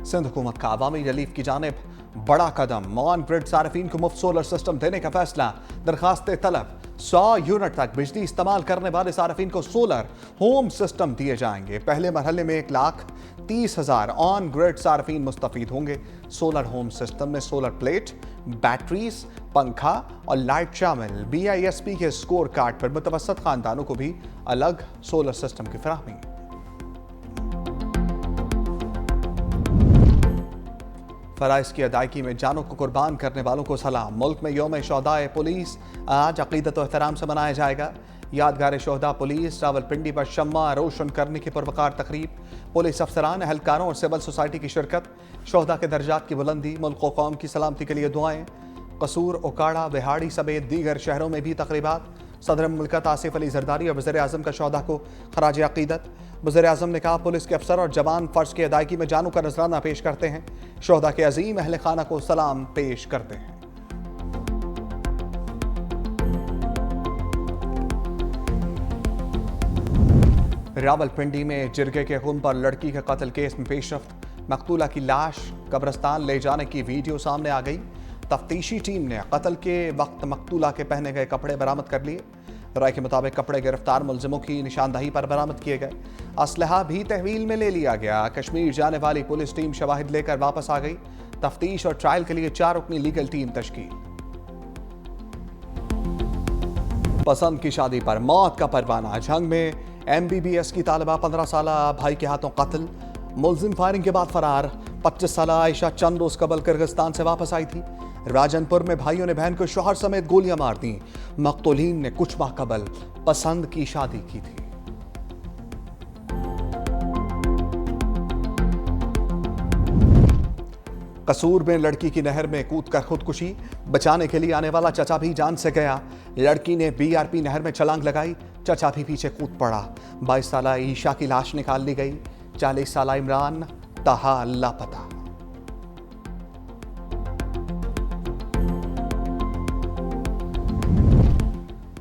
सिंध हुकूमत का अवामी रिलीफ की जानिब बड़ा कदम। ऑन ग्रिड सार्फिन को मुफ्त सोलर सिस्टम देने का फैसला। दरखास्तें तलब। 100 यूनिट तक बिजली इस्तेमाल करने वाले सार्फिन को सोलर होम सिस्टम दिए जाएंगे। पहले मरहले में 1,30,000 ऑन ग्रिड सार्फिन मुस्तफीद होंगे। सोलर होम सिस्टम में सोलर प्लेट, बैटरीज, पंखा और लाइट शामिल। BISP के स्कोर कार्ड पर मुतवसत खानदानों को भी अलग सोलर सिस्टम की फराहमी। फराइज की अदायगी में जानों को कुर्बान करने वालों को सलाम। मुल्क में यौम शोहदाए पुलिस आज अकीदत और एहतराम से मनाया जाएगा। यादगार शोहदा पुलिस रावलपिंडी पर शम्मा रोशन करने की पुरवकार तकरीब। पुलिस अफसरान, एहलकारों और सिविल सोसाइटी की शिरकत। शोहदा के दर्जात की बुलंदी, मुल्क व कौम की सलामती के लिए दुआएं। कसूर, ओकाड़ा, बिहाड़ी समेत दीगर शहरों में भी तकरीबात। सदर मुल्कत आसिफ अली जरदारी और वज़ीर आज़म का शोहदा को खराज अकीदत। वज़ीर आज़म ने कहा, पुलिस के अफसर और जवान फ़र्ज की अदायगी में जानों का नजराना पेश करते हैं। शोहदा के अजीम अहल खाना को सलाम पेश करते हैं। रावलपिंडी में जिरगे के खून पर लड़की के कत्ल केस में पेशरफ्त। मकतूला की लाश कब्रिस्तान ले जाने की वीडियो सामने आ गई। तफ्तीशी टीम ने कत्ल के वक्त मकतूला के पहने गए कपड़े बरामद कर लिए। राय के मुताबिक कपड़े गिरफ्तार मुलजिमों की निशानदही पर बरामद किए गए। असलहा भी तहवील में ले लिया गया। कश्मीर जाने वाली पुलिस टीम शवाहिद लेकर वापस आ गई। तफ्तीश और ट्रायल के लिए 4 रुकनी लीगल टीम तश्कील। पसंद की शादी पर मौत का परवाना। झंग में MBBS की तालिबा 15 साल भाई के हाथों कत्ल। मुलजिम फायरिंग के बाद फरार। 25 साल आयशा चंद रोज कबल किर्गिस्तान से वापस आई थी। राजनपुर में भाइयों ने बहन को शौहर समेत गोलियां मार दी। मकतूलीन ने कुछ माह कबल पसंद की शादी की थी। कसूर में लड़की की नहर में कूदकर खुदकुशी। बचाने के लिए आने वाला चचा भी जान से गया। लड़की ने BRP नहर में छलांग लगाई। चचा भी पीछे कूद पड़ा। 22 साल ईशा की लाश निकाल ली गई। 40 साल इमरान ताहा लापता।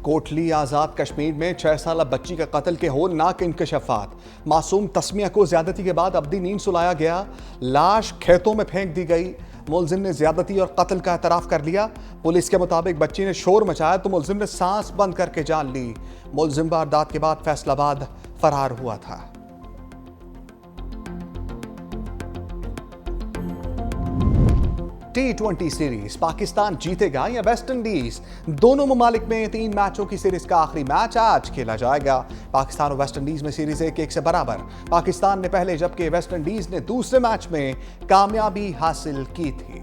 कोटली आज़ाद कश्मीर में 6 साल बच्ची का कत्ल के होलनाक इंकशाफात। मासूम तस्मिया को ज्यादती के बाद अब्दी नींद सुलाया गया। लाश खेतों में फेंक दी गई। मुलजिम ने ज्यादती और कत्ल का एतराफ कर लिया। पुलिस के मुताबिक बच्ची ने शोर मचाया तो मुलजिम ने सांस बंद करके जान ली। मुलजिम वारदात के बाद फैसलाबाद फरार हुआ था। T20 सीरीज पाकिस्तान जीतेगा या वेस्ट इंडीज? दोनों ममालिक में 3 मैचों की सीरीज का आखिरी मैच आज खेला जाएगा। पाकिस्तान और वेस्ट इंडीज में सीरीज 1-1 से बराबर। पाकिस्तान ने पहले जबकि वेस्ट इंडीज ने दूसरे मैच में कामयाबी हासिल की थी।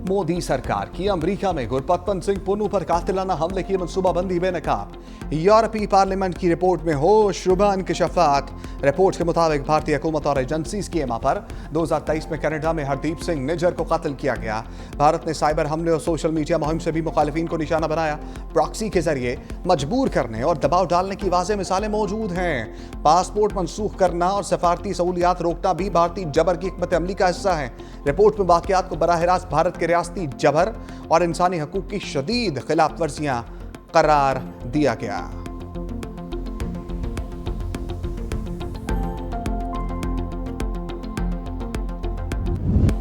मोदी सरकार की अमेरिका में गुरपतवंत सिंह पुन्नू पर कातिलाना हमले की मनसूबाबंदी बेनकाब। यूरोपीय पार्लियामेंट की रिपोर्ट में होशरुबा इंकशाफात। रिपोर्ट के मुताबिक भारतीय हुकूमत और एजेंसीज की एमा पर 2023 में कनाडा में हरदीप सिंह निज्जर को कत्ल किया गया। भारत ने साइबर हमले और सोशल मीडिया मुहिम से भी मुखालिफिन को निशाना बनाया। प्रॉक्सी के जरिए मजबूर करने और दबाव डालने की वाज़ेह मिसालें मौजूद हैं। पासपोर्ट मनसूख करना और सफारती सहूलियात रोकना भी भारतीय जबर की हिकमत अमली का हिस्सा है। रिपोर्ट में वाक़यात को बराह रास्त भारत के रियासती जबर और इंसानी हकूक़ की शदीद खिलाफ वर्जियां करार दिया गया।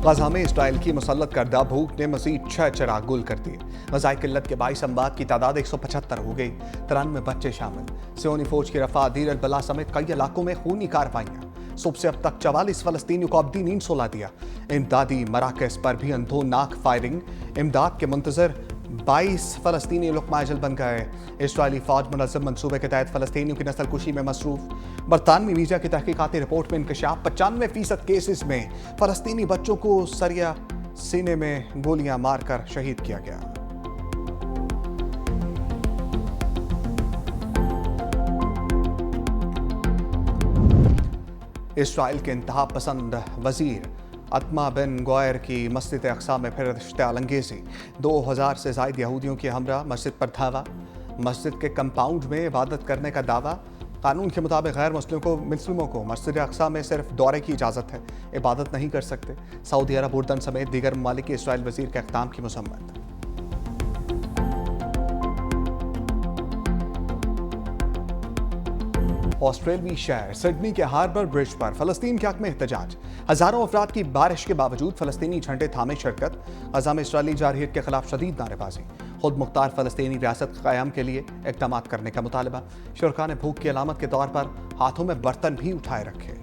गजा में इस्राइल की मुसल्लत करदा भूख ने मज़ीद 6 चिराग गुल कर दिए। ग़ज़ाई किल्लत के बाइस अमवात की तादाद 175 हो गई। 93 बच्चे शामिल। सियोनी फौज की रफा दीर अल बला समेत कई इलाकों में खूनी कार्रवाइयां। सुबह से अब तक 44 फ़लस्तीनियों को अब्दी नींद सुला दिया। इमदादी मराकज़ पर भी अंधोनाक फायरिंग। इमदाद के मुंतज़र 22 फ़लस्तीनी लुक़मा अजल बन गए। इस्राइली फ़ौज मुनज़्ज़म मंसूबे के तहत फ़लस्तीनियों की नस्ल कुशी में मसरूफ़। बरतानवी मीडिया की तहकीकाती रिपोर्ट में इंकशाफ। 95% केसेस में फ़लस्तीनी बच्चों को सरिया सीने में गोलियां मारकर शहीद किया गया। इस्राइल के इंतहा पसंद वजीर अतमा बिन गौयर की मस्जिद अक्सा में फिर इश्तिआल अंगेज़ी। 2000 से ज़ायद यहूदियों के हमरा मस्जिद पर धावा। मस्जिद के कंपाउंड में इबादत करने का दावा। कानून के मुताबिक गैर मुस्लिमों को मस्जिद अक्सा में सिर्फ दौरे की इजाज़त है, इबादत नहीं कर सकते। सऊदी अरब, उर्दन समेत दीगर ममालिक के इस्राइल वजीर के इक़दाम की मसम्मत। آسٹریلوی شہر سڈنی کے ہاربر برج پر فلسطین کے حق میں احتجاج، ہزاروں افراد کی بارش کے باوجود فلسطینی جھنڈے تھامے شرکت، غزہ میں اسرائیلی جارحیت کے خلاف شدید نعرے بازی، خود مختار فلسطینی ریاست قیام کے لیے اقدامات کرنے کا مطالبہ، شرکاء نے بھوک کی علامت کے طور پر ہاتھوں میں برتن بھی اٹھائے رکھے۔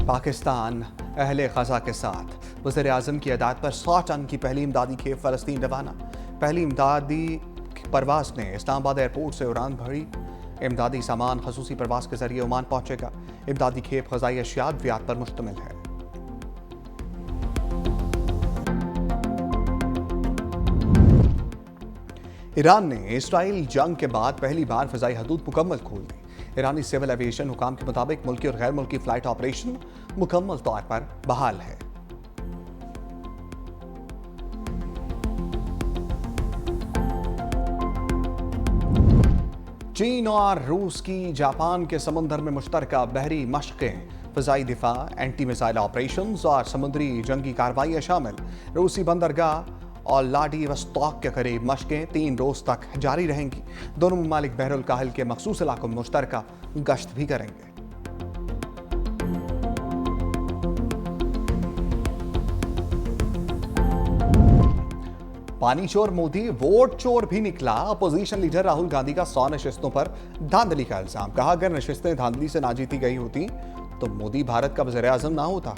پاکستان اہل غزہ کے ساتھ، وزیر اعظم کی ہدایت پر 100 ٹن کی پہلی امدادی کھیپ فلسطین روانہ، پہلی امدادی پرواز نے اسلام آباد ایئرپورٹ سے اڑان بھری، امدادی سامان خصوصی پرواز کے ذریعے عمان پہنچے گا، امدادی کھیپ غذائی اشیاء ادویات پر مشتمل ہے۔ ایران نے اسرائیل جنگ کے بعد پہلی بار فضائی حدود مکمل کھول دی، ایرانی سول ایویشن حکام کے مطابق ملکی اور غیر ملکی فلائٹ آپریشن مکمل طور پر بحال ہے۔ چین اور روس کی جاپان کے سمندر میں مشترکہ بحری مشقیں، فضائی دفاع، اینٹی میزائل آپریشنز اور سمندری جنگی کارروائیاں شامل، روسی بندرگاہ اور لادی وستوک کے قریب مشقیں 3 روز تک جاری رہیں گی، دونوں ممالک بحر الکاہل کے مخصوص علاقوں میں مشترکہ گشت بھی کریں گے۔ پانی چور مودی ووٹ چور بھی نکلا، اپوزیشن لیڈر راہل گاندھی کا 100 نشستوں پر دھاندلی کا الزام، کہا اگر نشستیں دھاندلی سے نہ جیتی گئی ہوتی تو مودی بھارت کا وزیر اعظم نہ ہوتا۔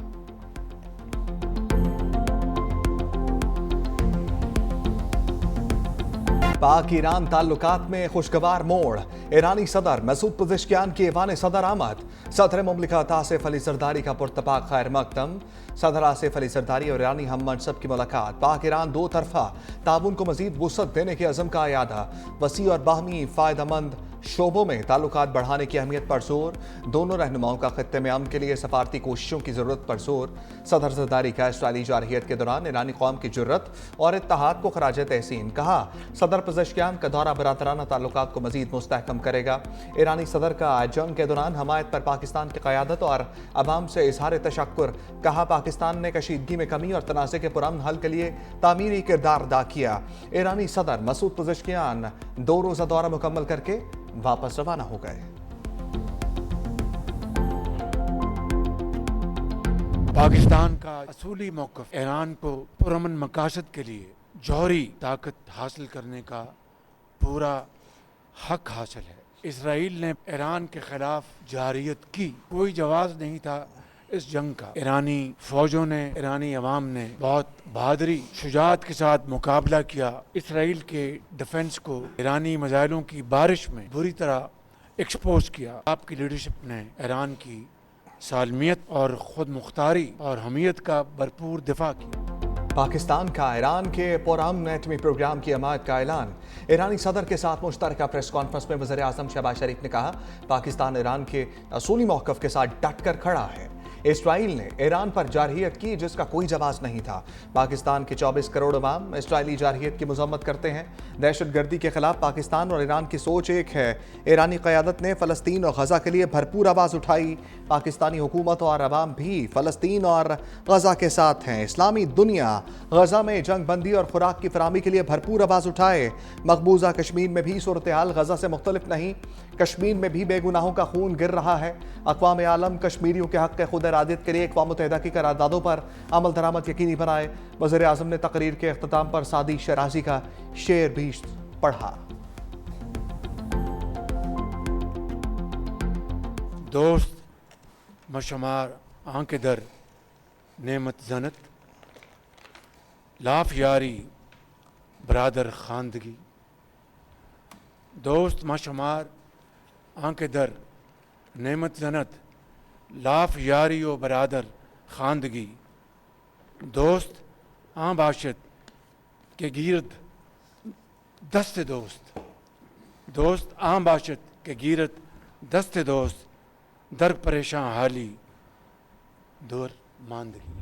پاک ایران تعلقات میں خوشگوار موڑ، ایرانی صدر مسعود پزشکیان کی ایوان صدر آمد، صدر مملکت آصف علی زرداری کا پرتپاک خیر مقدم، صدر آصف علی زرداری اور ایرانی ہم منصب کی ملاقات، پاک ایران دو طرفہ تعاون کو مزید وسعت دینے کے عزم کا اعادہ، وسیع اور باہمی فائدہ مند شعبوں میں تعلقات بڑھانے کی اہمیت پر زور، دونوں رہنماؤں کا خطے میں امن کے لیے سفارتی کوششوں کی ضرورت پر زور، صدر زرداری کا اسرائیلی جارحیت کے دوران ایرانی قوم کی جرت اور اتحاد کو خراج تحسین، کہا صدر پزشکیان کا دورہ برادرانہ تعلقات کو مزید مستحکم کرے گا، ایرانی صدر کا جنگ کے دوران حمایت پر پاکستان کی قیادت اور عوام سے اظہار تشکر، کہا پاکستان نے کشیدگی میں کمی اور تنازع کے پرامن حل کے لیے تعمیری کردار ادا کیا، ایرانی صدر مسعود پزشکیان 2 روزہ دورہ مکمل کر کے واپس روانہ ہو گئے۔ پاکستان کا اصولی موقف ایران کو پرامن مقاصد کے لیے جوہری طاقت حاصل کرنے کا پورا حق حاصل ہے۔ اسرائیل نے ایران کے خلاف جارحیت کی، کوئی جواز نہیں تھا اس جنگ کا۔ ایرانی فوجوں نے، ایرانی عوام نے بہت بہادری، شجاعت کے ساتھ مقابلہ کیا، اسرائیل کے ڈیفنس کو ایرانی میزائلوں کی بارش میں بری طرح ایکسپوز کیا۔ آپ کی لیڈرشپ نے ایران کی سالمیت اور خود مختاری اور حمیت کا بھرپور دفاع کیا۔ پاکستان کا ایران کے پرامن ایٹمی پروگرام کی حمایت کا اعلان، ایرانی صدر کے ساتھ مشترکہ پریس کانفرنس میں وزیر اعظم شہباز شریف نے کہا پاکستان ایران کے اصولی موقف کے ساتھ ڈٹ کر کھڑا ہے۔ اسرائیل نے ایران پر جارحیت کی جس کا کوئی جواز نہیں تھا۔ پاکستان کے 24 کروڑ عوام اسرائیلی جارحیت کی مذمت کرتے ہیں۔ دہشت گردی کے خلاف پاکستان اور ایران کی سوچ ایک ہے۔ ایرانی قیادت نے فلسطین اور غزہ کے لیے بھرپور آواز اٹھائی۔ پاکستانی حکومت اور عوام بھی فلسطین اور غزہ کے ساتھ ہیں۔ اسلامی دنیا غزہ میں جنگ بندی اور خوراک کی فراہمی کے لیے بھرپور آواز اٹھائے۔ مقبوضہ کشمیر میں بھی صورتحال غزہ سے مختلف نہیں، کشمیر میں بھی بے گناہوں کا خون گر رہا ہے۔ اقوام عالم کشمیریوں کے حق خود ارادیت کے لیے اقوام متحدہ کی قراردادوں پر عمل درآمد یقینی بنائے۔ وزیر اعظم نے تقریر کے اختتام پر سعدی شیرازی کا شعر بھی پڑھا۔ دوست مشمار آنکھ در نعمت زنت، لاف یاری برادر خواندگی، دوست مشمار آنکھ در نعمت زنت، لاف یاری و برادر خواندگی، دوست آن باشد کہ گیرد دست دوست، دوست آن باشد کہ گیرد دست دوست، در پریشان حالی دور ماندگی۔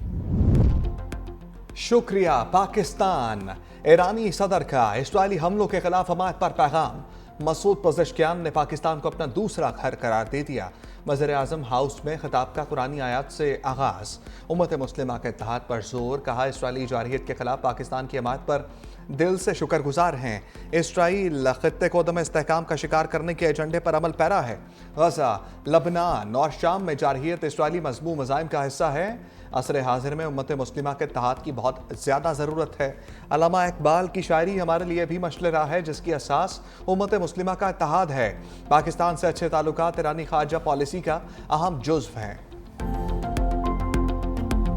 شکریہ پاکستان۔ ایرانی صدر کا اسرائیلی حملوں کے خلاف حمایت پر پیغام، مسعود پزشکیان نے پاکستان کو اپنا دوسرا گھر قرار دے دیا۔ वज़ीर आज़म हाउस में खिताब का कुरानी आयत से आगाज़। उम्मत मुस्लिमा के इत्तेहाद पर जोर, कहा इसराइली जारहियत के खिलाफ पाकिस्तान की हमायत पर दिल से शुक्रगुजार हैं। इसराइल खत्ते को दम इस्तेहकाम का शिकार करने के एजेंडे पर अमल पैरा है। गजा, लबनान और शाम में जारहियत इसराइली मज़मूम मज़ाइम का हिस्सा है। असर हाजिर में उम्मत मुस्लिमा के इत्तेहाद की बहुत ज़्यादा ज़रूरत है। अल्लामा इकबाल की शायरी हमारे लिए भी मशले राह है, जिसकी असास उम्मत मुस्लिमा का इत्तेहाद है। पाकिस्तान से अच्छे ताल्लुकात ईरानी खारजा पॉलिसी का अहम जुज़्व हैं।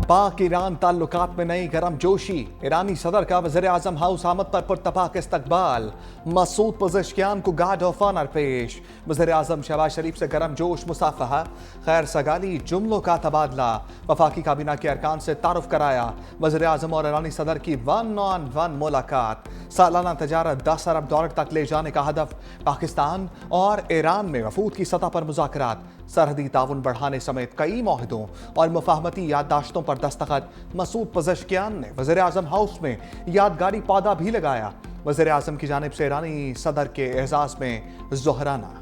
पाक ईरान ताल्लुकात में नई गर्म जोशी, ईरानी सदर का वज़ीर आज़म हाउस आमद पर पुरतपाक इस्तकबाल। मसूद पज़ेश्कियान को गार्ड ऑफ ऑनर पेश। वज़ीर आज़म शहबाज शरीफ से गर्म जोश मुसाफहा, खैर सगाली, जुमलों का तबादला। वफाकी काबीना के अरकान से तारुफ कराया। वज़ीर आज़म और ईरानी सदर की 1-on-1 मुलाकात। सालाना तजारत 10 अरब डॉलर तक ले जाने का हदफ। पाकिस्तान और ईरान में वफूद की सतह पर मुज़ाकरात। सरहदी ताउन बढ़ाने समेत कई मुआहदों और मुफाहमती याददाश्तों पर दस्तखत। मसूद पज़ेश्कियान ने वज़ीर आज़म हाउस में यादगारी पौधा भी लगाया। वज़ीर आज़म की जानिब से ईरानी सदर के एजाज़ में ज़ोहराना।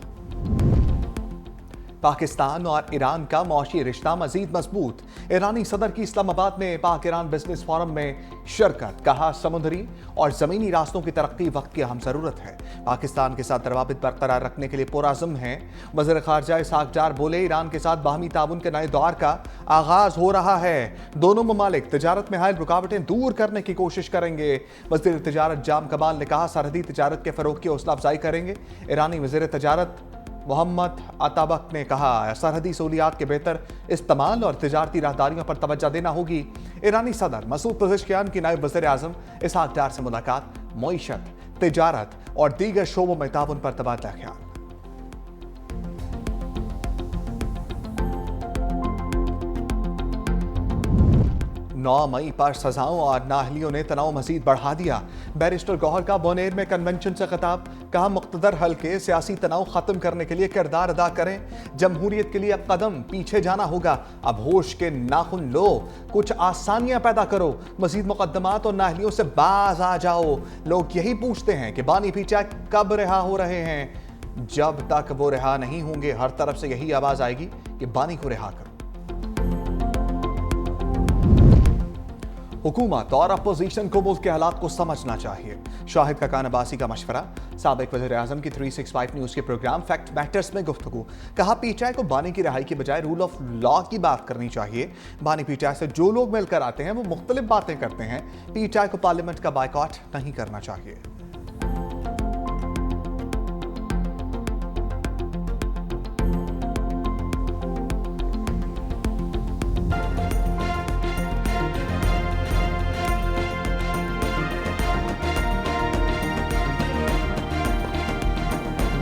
पाकिस्तान और ईरान का मौशी रिश्ता मजीद मजबूत। ईरानी सदर की इस्लामाबाद में पाक ईरान बिजनेस फोरम में शिरकत, कहा समुद्री और ज़मीनी रास्तों की तरक्की वक्त की अहम ज़रूरत है। पाकिस्तान के साथ रवाबित बरकरार रखने के लिए पुरअज़्म है। वज़ीर ख़ारजा इसहाक़ डार बोले, ईरान के साथ बाहमी ताउन के नए दौर का आगाज़ हो रहा है। दोनों ममालिक तजारत में हायल रुकावटें दूर करने की कोशिश करेंगे। वज़ीर तजारत जाम कमाल ने कहा, सरहदी तजारत के फ़रोग़ की हौसला अफजाई करेंगे। ईरानी वज़ीर तजारत मोहम्मद अताबक ने कहा, सरहदी सहूलियात के बेहतर इस्तेमाल और तिजारती राहदारियों पर तवज्जो देना होगी। ईरानी सदर मसूद पज़ेश्कियान की नायब वज़ीर आज़म इसहाक़ डार से मुलाकात। मईशत, तिजारत और दीगर शोबों में ताउन पर तबादला ख्याल। 9 मई पर सजाओं और नाअहलियों ने तनाव मजीद बढ़ा दिया। बैरिस्टर गौहर का बोनेर में कन्वेंशन से खिताब, कहा मुख्तदर हल्के सियासी तनाव खत्म करने के लिए किरदार अदा करें। जमहूरियत के लिए अब कदम पीछे जाना होगा। अब होश के नाखुन लो, कुछ आसानियां पैदा करो। मजीद मुकदमात और नाअहलियों से बाज आ जाओ। लोग यही पूछते हैं कि बानी पीछा कब रिहा हो रहे हैं। जब तक वो रिहा नहीं होंगे, हर तरफ से यही आवाज आएगी कि बानी को रिहा करो। हुकूमत और अपोजिशन को मुल्क के हालात को समझना चाहिए। शाहिद खकान अब्बासी का मशवरा। साबिक वज़ीर आज़म की 365 न्यूज़ के प्रोग्राम फैक्ट मैटर्स में गुफ्तगू, कहा पीटीआई को बानी की रिहाई की बजाय रूल ऑफ लॉ की बात करनी चाहिए। बानी पीटीआई से जो लोग मिलकर आते हैं वो मुख्तलिफ बातें करते हैं। पीटीआई को पार्लियामेंट का बायकॉट नहीं करना चाहिए।